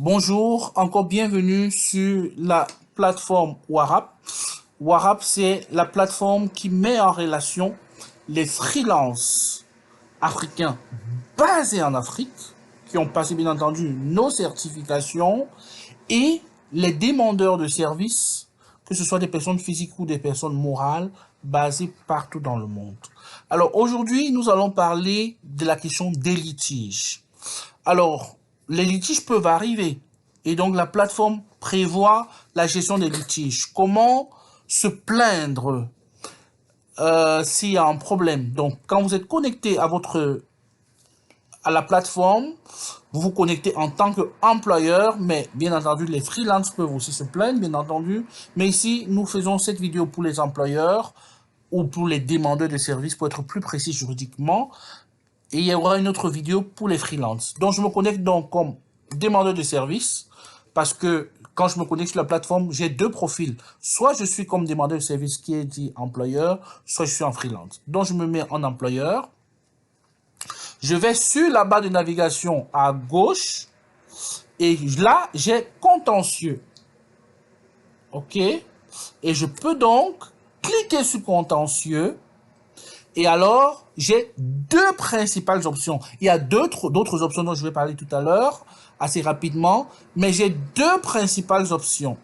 Bonjour, encore bienvenue sur la plateforme Warap. Warap, c'est la plateforme qui met en relation les freelances africains basés en Afrique, qui ont passé bien entendu nos certifications, et les demandeurs de services, que ce soit des personnes physiques ou des personnes morales, basées partout dans le monde. Alors aujourd'hui, nous allons parler de la question des litiges. Alors, les litiges peuvent arriver et donc la plateforme prévoit la gestion des litiges. Comment se plaindre s'il y a un problème? Donc, quand vous êtes connecté à la plateforme, vous vous connectez en tant qu'employeur, mais bien entendu, les freelances peuvent aussi se plaindre, bien entendu. Mais ici, nous faisons cette vidéo pour les employeurs ou pour les demandeurs de services, pour être plus précis juridiquement. Et il y aura une autre vidéo pour les freelances. Donc, je me connecte donc comme demandeur de service parce que quand je me connecte sur la plateforme, j'ai deux profils. Soit je suis comme demandeur de service qui est dit employeur, soit je suis en freelance. Donc, je me mets en employeur. Je vais sur la barre de navigation à gauche et là, j'ai contentieux. OK? Et je peux donc cliquer sur contentieux. Et alors, j'ai deux principales options. Il y a d'autres options dont je vais parler tout à l'heure, assez rapidement, mais j'ai deux principales options.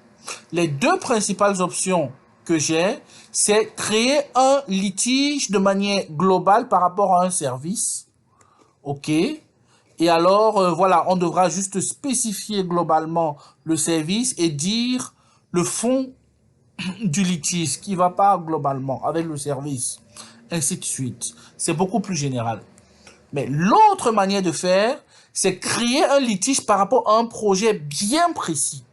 Les deux principales options que j'ai, c'est créer un litige de manière globale par rapport à un service. OK? Et alors, voilà, on devra juste spécifier globalement le service et dire le fond du litige qui ne va pas globalement avec le service, ainsi de suite. C'est beaucoup plus général. Mais l'autre manière de faire, c'est créer un litige par rapport à un projet bien précis.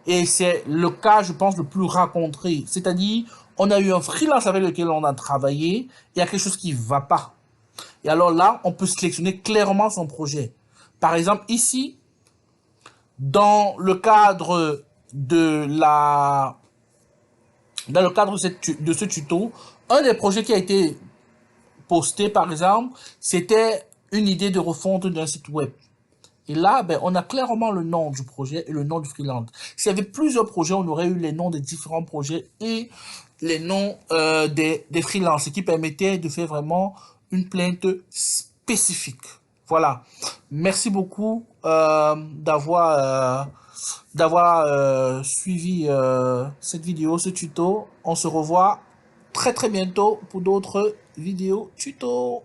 Et c'est le cas, je pense, le plus rencontré. C'est-à-dire, on a eu un freelance avec lequel on a travaillé, il y a quelque chose qui ne va pas. Et alors là, on peut sélectionner clairement son projet. Par exemple, ici, dans le cadre de ce tuto, un des projets qui a été posté, par exemple, c'était une idée de refonte d'un site web. Et là, on a clairement le nom du projet et le nom du freelance. S'il y avait plusieurs projets, on aurait eu les noms des différents projets et les noms des freelances, ce qui permettait de faire vraiment une plainte spécifique. Voilà. Merci beaucoup d'avoir suivi cette vidéo, ce tuto. On se revoit très bientôt pour d'autres vidéos tuto.